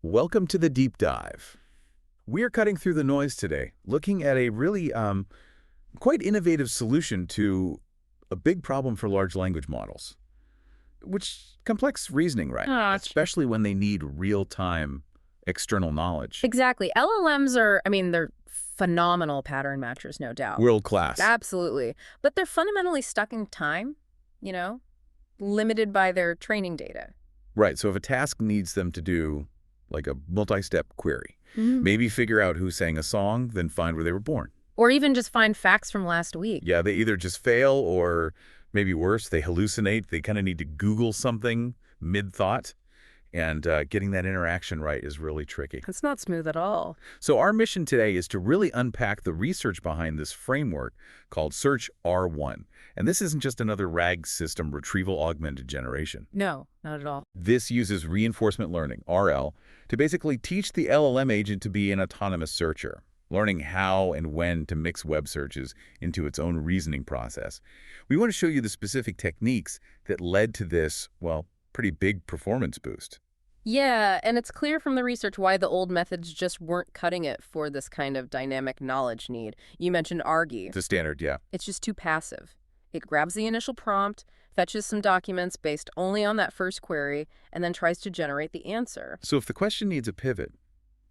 Welcome to the deep dive. We're cutting through the noise today, looking at a really quite innovative solution to a big problem for large language models, which complex reasoning, right? Especially when they need real-time external knowledge. Exactly. LLMs are, they're phenomenal pattern matchers, no doubt. World class. Absolutely. But they're fundamentally stuck in time, limited by their training data. Right. So if a task needs them to do like a multi-step query, maybe figure out who sang a song, then find where they were born. Or even just find facts from last week. Yeah, they either just fail or maybe worse, they hallucinate. They kind of need to Google something mid-thought. And getting that interaction right is really tricky. It's not smooth at all. So our mission today is to really unpack the research behind this framework called Search R1. And this isn't just another RAG system, retrieval augmented generation. No, not at all. This uses reinforcement learning, RL, to basically teach the LLM agent to be an autonomous searcher, learning how and when to mix web searches into its own reasoning process. We want to show you the specific techniques that led to this, well, pretty big performance boost. Yeah, and it's clear from the research why the old methods just weren't cutting it for this kind of dynamic knowledge need. You mentioned Argy. The standard, yeah. It's just too passive. It grabs the initial prompt, fetches some documents based only on that first query, and then tries to generate the answer. So if the question needs a pivot,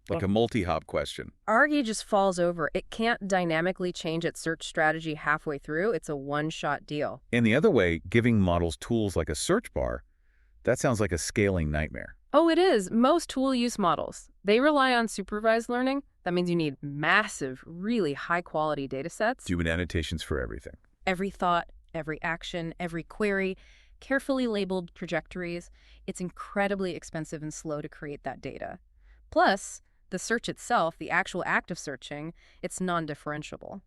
like a multi-hop question, Argy just falls over. It can't dynamically change its search strategy halfway through. It's a one-shot deal. and the other way, giving models tools like a search bar, that sounds like a scaling nightmare. Oh, it is. Most tool-use models, they rely on supervised learning. That means you need massive, really high-quality data sets. Human annotations for everything. Every thought, every action, every query, carefully labeled trajectories. It's incredibly expensive and slow to create that data. Plus, the search itself, the actual act of searching, it's non-differentiable.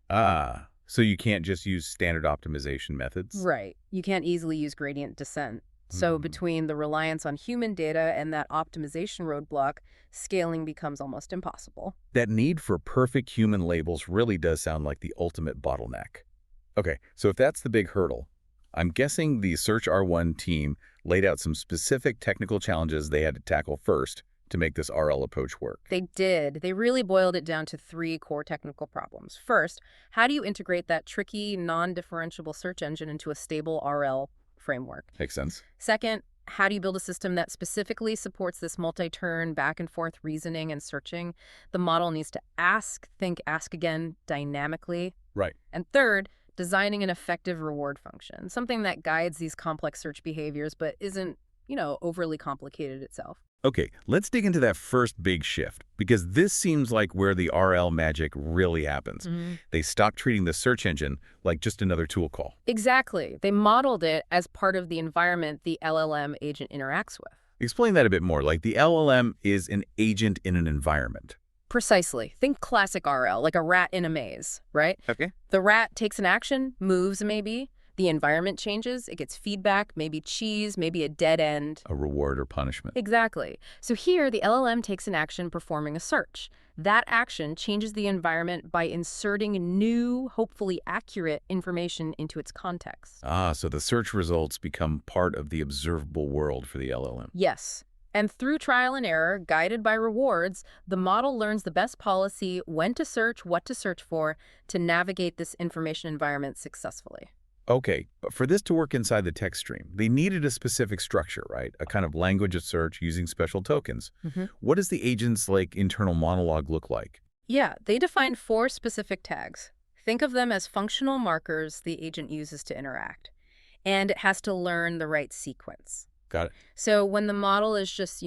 So you can't just use standard optimization methods? Right. You can't easily use gradient descent. So between the reliance on human data and that optimization roadblock, scaling becomes almost impossible. That need for perfect human labels really does sound like the ultimate bottleneck. Okay, so if that's the big hurdle, I'm guessing the Search R1 team laid out some specific technical challenges they had to tackle first to make this RL approach work. They did. They really boiled it down to three core technical problems. First, how do you integrate that tricky, non-differentiable search engine into a stable RL framework? Makes sense. Second, how do you build a system that specifically supports this multi-turn, back-and-forth reasoning and searching? The model needs to ask, think, ask again dynamically. Right. And third, designing an effective reward function, something that guides these complex search behaviors but isn't, overly complicated itself. Okay, let's dig into that first big shift, because this seems like where the RL magic really happens. They stopped treating the search engine like just another tool call. Exactly. They modeled it as part of the environment the LLM agent interacts with. Explain that a bit more, like the LLM is an agent in an environment. Precisely. Think classic RL, like a rat in a maze, right? Okay. The rat takes an action, moves maybe. The environment changes, it gets feedback, maybe cheese, maybe a dead end. A reward or punishment. Exactly. So here, the LLM takes an action performing a search. That action changes the environment by inserting new, hopefully accurate information into its context. So the search results become part of the observable world for the LLM. Yes. And through trial and error, guided by rewards, the model learns the best policy, when to search, what to search for, to navigate this information environment successfully. Okay, but for this to work inside the text stream, they needed a specific structure, right? A kind of language of search using special tokens. What does the agent's internal monologue look like? Yeah, they defined 4 specific tags. Think of them as functional markers the agent uses to interact. And it has to learn the right sequence. Got it. So when the model is just,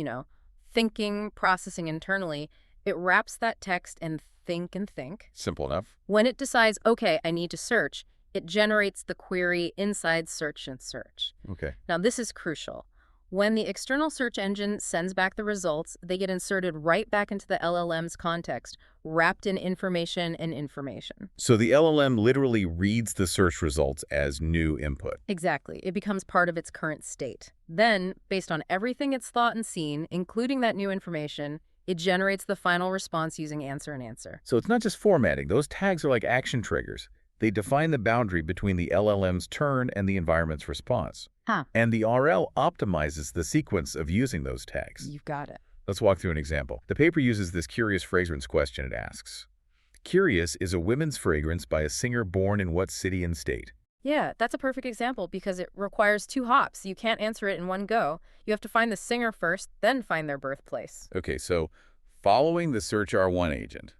thinking, processing internally, it wraps that text in think and think. Simple enough. When it decides, okay, I need to search, it generates the query inside search and search. Okay. Now, this is crucial. When the external search engine sends back the results, they get inserted right back into the LLM's context, wrapped in information and information. So the LLM literally reads the search results as new input. Exactly. It becomes part of its current state. Then, based on everything it's thought and seen, including that new information, it generates the final response using answer and answer. So it's not just formatting. Those tags are like action triggers. They define the boundary between the LLM's turn and the environment's response. And the RL optimizes the sequence of using those tags. You've got it. Let's walk through an example. The paper uses this curious fragrance question. It asks, Curious is a women's fragrance by a singer born in what city and state? Yeah, that's a perfect example because it requires 2 hops. You can't answer it in one go. You have to find the singer first, then find their birthplace. Okay, so following the Search R1 agent,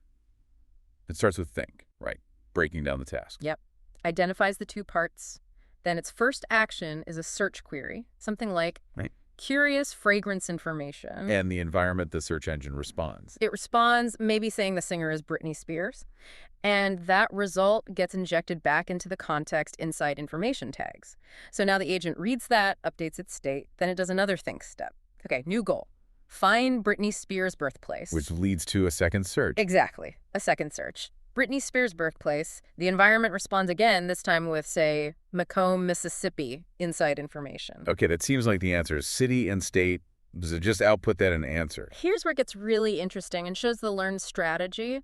it starts with think, right? Breaking down the task. Yep. Identifies the 2 parts. Then its first action is a search query, something like Right. curious fragrance information. And the environment the search engine responds. It responds, maybe saying the singer is Britney Spears, and that result gets injected back into the context inside information tags. So now the agent reads that, updates its state, then it does another think step. Okay, new goal. Find Britney Spears' birthplace. Which leads to a second search. Exactly, a second search. Britney Spears' birthplace. The environment responds again, this time with, say, Macomb, Mississippi, inside information. Okay, that seems like the answer is city and state. Does it just output that in answer? Here's where it gets really interesting and shows the learned strategy.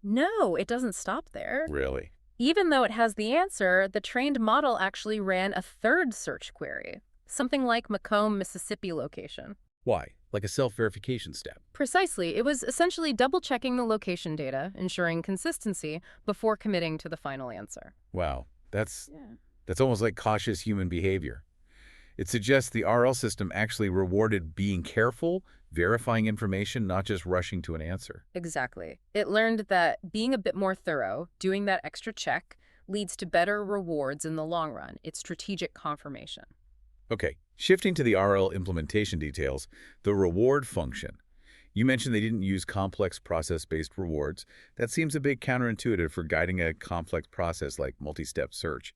No, it doesn't stop there. Really? Even though it has the answer, the trained model actually ran a third search query, something like Macomb, Mississippi location. Why? Like a self-verification step. Precisely. It was essentially double-checking the location data, ensuring consistency before committing to the final answer. Wow, that's almost like cautious human behavior. It suggests the RL system actually rewarded being careful, verifying information, not just rushing to an answer. Exactly. It learned that being a bit more thorough, doing that extra check, leads to better rewards in the long run. It's strategic confirmation. Okay, shifting to the RL implementation details, the reward function. You mentioned they didn't use complex process-based rewards. That seems a bit counterintuitive for guiding a complex process like multi-step search.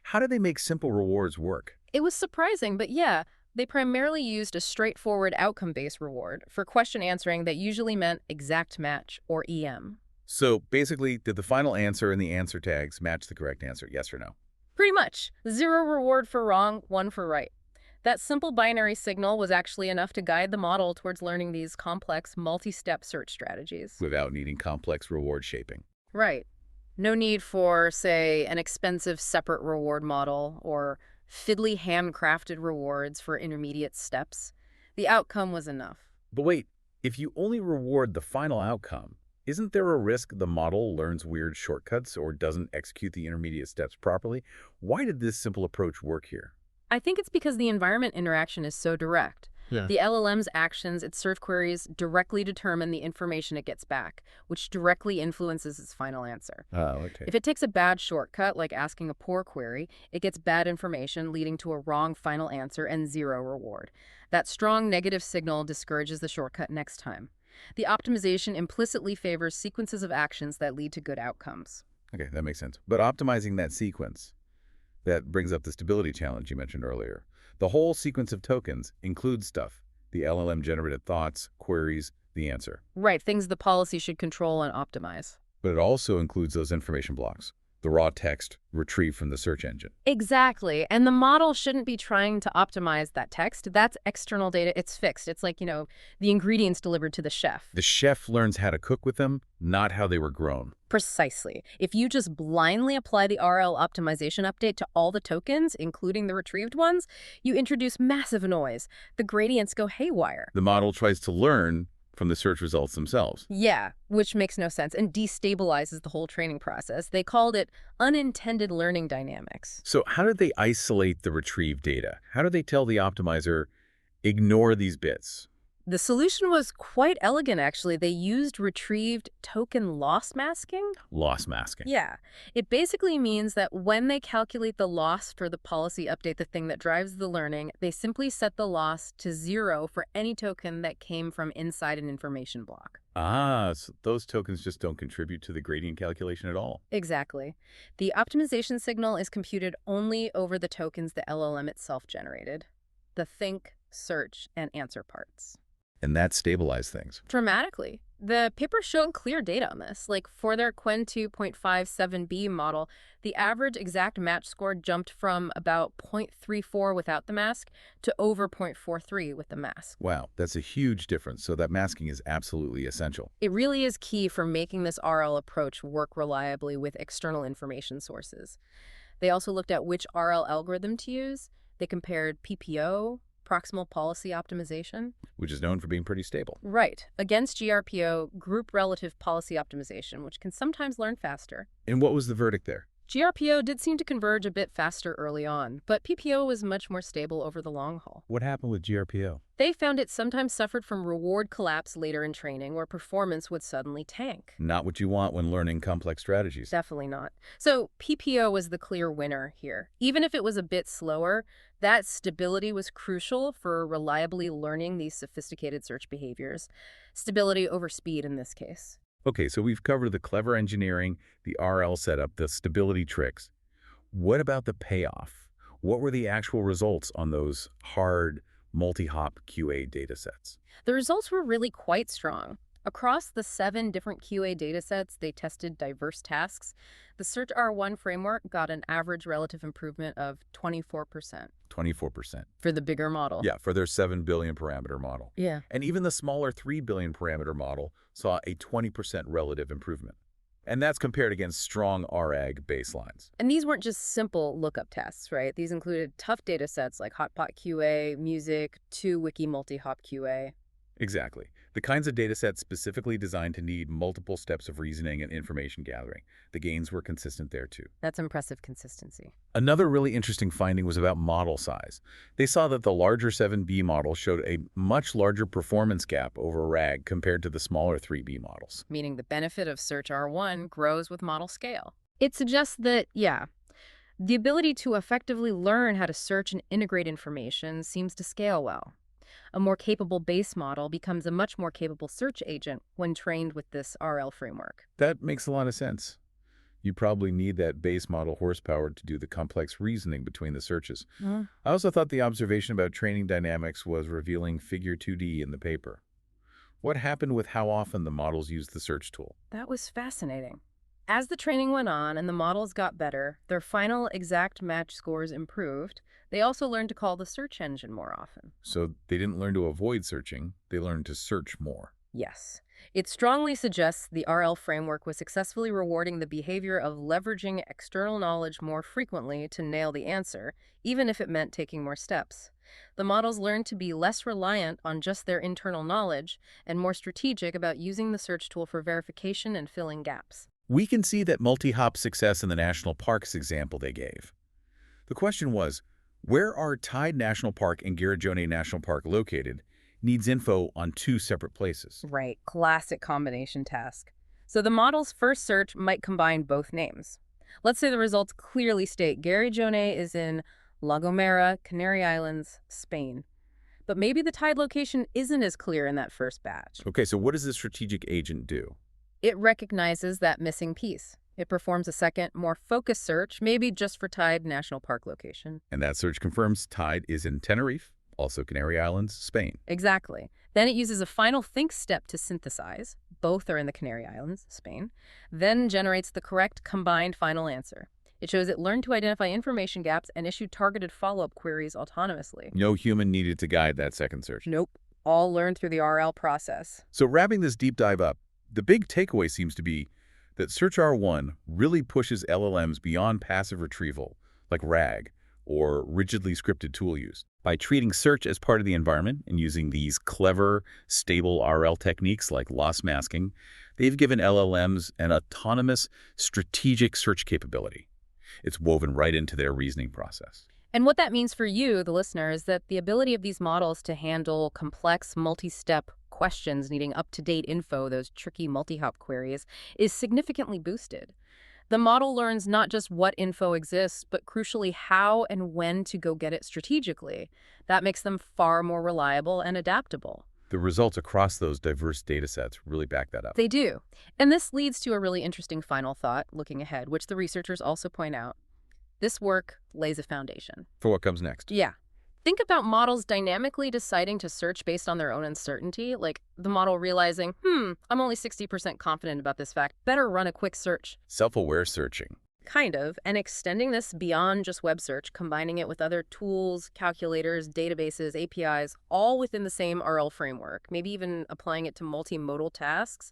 How do they make simple rewards work? It was surprising, but yeah, they primarily used a straightforward outcome-based reward for question answering that usually meant exact match, or EM. So basically, did the final answer and the answer tags match the correct answer, yes or no? Pretty much. 0 reward for wrong, 1 for right. That simple binary signal was actually enough to guide the model towards learning these complex multi-step search strategies. Without needing complex reward shaping. Right. No need for, say, an expensive separate reward model or fiddly handcrafted rewards for intermediate steps. The outcome was enough. But wait, if you only reward the final outcome, isn't there a risk the model learns weird shortcuts or doesn't execute the intermediate steps properly? Why did this simple approach work here? I think it's because the environment interaction is so direct. Yeah. The LLM's actions, its serve queries, directly determine the information it gets back, which directly influences its final answer. Oh, okay. If it takes a bad shortcut, like asking a poor query, it gets bad information, leading to a wrong final answer and 0 reward. That strong negative signal discourages the shortcut next time. The optimization implicitly favors sequences of actions that lead to good outcomes. Okay, that makes sense. But optimizing that sequence, that brings up the stability challenge you mentioned earlier. The whole sequence of tokens includes stuff, the LLM-generated thoughts, queries, the answer. Right, things the policy should control and optimize. But it also includes those information blocks, the raw text retrieved from the search engine. Exactly. And the model shouldn't be trying to optimize that text. That's external data. It's fixed. It's like, the ingredients delivered to the chef. The chef learns how to cook with them, not how they were grown. Precisely. If you just blindly apply the RL optimization update to all the tokens, including the retrieved ones, you introduce massive noise. The gradients go haywire. The model tries to learn from the search results themselves. Yeah, which makes no sense and destabilizes the whole training process. They called it unintended learning dynamics. So how did they isolate the retrieved data? How do they tell the optimizer, ignore these bits? The solution was quite elegant, actually. They used retrieved token loss masking. Loss masking. Yeah. It basically means that when they calculate the loss for the policy update, the thing that drives the learning, they simply set the loss to 0 for any token that came from inside an information block. Ah, so those tokens just don't contribute to the gradient calculation at all. Exactly. The optimization signal is computed only over the tokens the LLM itself generated. The think, search, and answer parts. And that stabilized things. Dramatically. The paper showed clear data on this. Like for their Quen 2.57b model, the average exact match score jumped from about 0.34 without the mask to over 0.43 with the mask. Wow, that's a huge difference. So that masking is absolutely essential. It really is key for making this RL approach work reliably with external information sources. They also looked at which RL algorithm to use. They compared PPO, proximal policy optimization. Which is known for being pretty stable. Right, against GRPO, group relative policy optimization, which can sometimes learn faster. And what was the verdict there? GRPO did seem to converge a bit faster early on, but PPO was much more stable over the long haul. What happened with GRPO? They found it sometimes suffered from reward collapse later in training, where performance would suddenly tank. Not what you want when learning complex strategies. Definitely not. So PPO was the clear winner here. Even if it was a bit slower, that stability was crucial for reliably learning these sophisticated search behaviors. Stability over speed in this case. Okay, so we've covered the clever engineering, the RL setup, the stability tricks. What about the payoff? What were the actual results on those hard multi-hop QA datasets? The results were really quite strong. Across the 7 different QA datasets, they tested diverse tasks. The Search R1 framework got an average relative improvement of 24%. 24%. For the bigger model. Yeah, for their 7 billion parameter model. Yeah. And even the smaller 3 billion parameter model saw a 20% relative improvement. And that's compared against strong RAG baselines. And these weren't just simple lookup tests, right? These included tough datasets like Hotpot QA, Music, 2Wiki multi-hop QA. Exactly. The kinds of data sets specifically designed to need multiple steps of reasoning and information gathering. The gains were consistent there too. That's impressive consistency. Another really interesting finding was about model size. They saw that the larger 7B model showed a much larger performance gap over RAG compared to the smaller 3B models. Meaning the benefit of Search R1 grows with model scale. It suggests that, yeah, the ability to effectively learn how to search and integrate information seems to scale well. A more capable base model becomes a much more capable search agent when trained with this RL framework. That makes a lot of sense. You probably need that base model horsepower to do the complex reasoning between the searches. I also thought the observation about training dynamics was revealing figure 2D in the paper. What happened with how often the models used the search tool? That was fascinating. As the training went on and the models got better, their final exact match scores improved. They also learned to call the search engine more often. So they didn't learn to avoid searching, they learned to search more. Yes. It strongly suggests the RL framework was successfully rewarding the behavior of leveraging external knowledge more frequently to nail the answer, even if it meant taking more steps. The models learned to be less reliant on just their internal knowledge and more strategic about using the search tool for verification and filling gaps. We can see that multi-hop success in the national parks example they gave. The question was, where are Tide National Park and Garajone National Park located needs info on 2 separate places. Right, classic combination task. So the model's first search might combine both names. Let's say the results clearly state Garajone is in La Gomera, Canary Islands, Spain. But maybe the Tide location isn't as clear in that first batch. Okay, so what does the strategic agent do? It recognizes that missing piece. It performs a second, more focused search, maybe just for Tide National Park location. And that search confirms Tide is in Tenerife, also Canary Islands, Spain. Exactly. Then it uses a final think step to synthesize. Both are in the Canary Islands, Spain. Then generates the correct combined final answer. It shows it learned to identify information gaps and issued targeted follow-up queries autonomously. No human needed to guide that second search. Nope. All learned through the RL process. So wrapping this deep dive up, the big takeaway seems to be that Search R1 really pushes LLMs beyond passive retrieval, like RAG, or rigidly scripted tool use. By treating search as part of the environment and using these clever, stable RL techniques like loss masking, they've given LLMs an autonomous, strategic search capability. It's woven right into their reasoning process. And what that means for you, the listener, is that the ability of these models to handle complex, multi-step questions needing up-to-date info, those tricky multi-hop queries, is significantly boosted. The model learns not just what info exists, but crucially how and when to go get it strategically. That makes them far more reliable and adaptable. The results across those diverse data sets really back that up. They do. And this leads to a really interesting final thought, looking ahead, which the researchers also point out. This work lays a foundation. For what comes next? Yeah. Think about models dynamically deciding to search based on their own uncertainty, like the model realizing, I'm only 60% confident about this fact. Better run a quick search. Self-aware searching. Kind of, and extending this beyond just web search, combining it with other tools, calculators, databases, APIs, all within the same RL framework, maybe even applying it to multimodal tasks,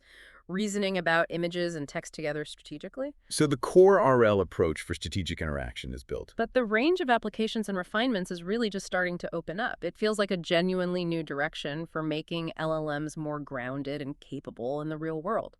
reasoning about images and text together strategically. So the core RL approach for strategic interaction is built. But the range of applications and refinements is really just starting to open up. It feels like a genuinely new direction for making LLMs more grounded and capable in the real world.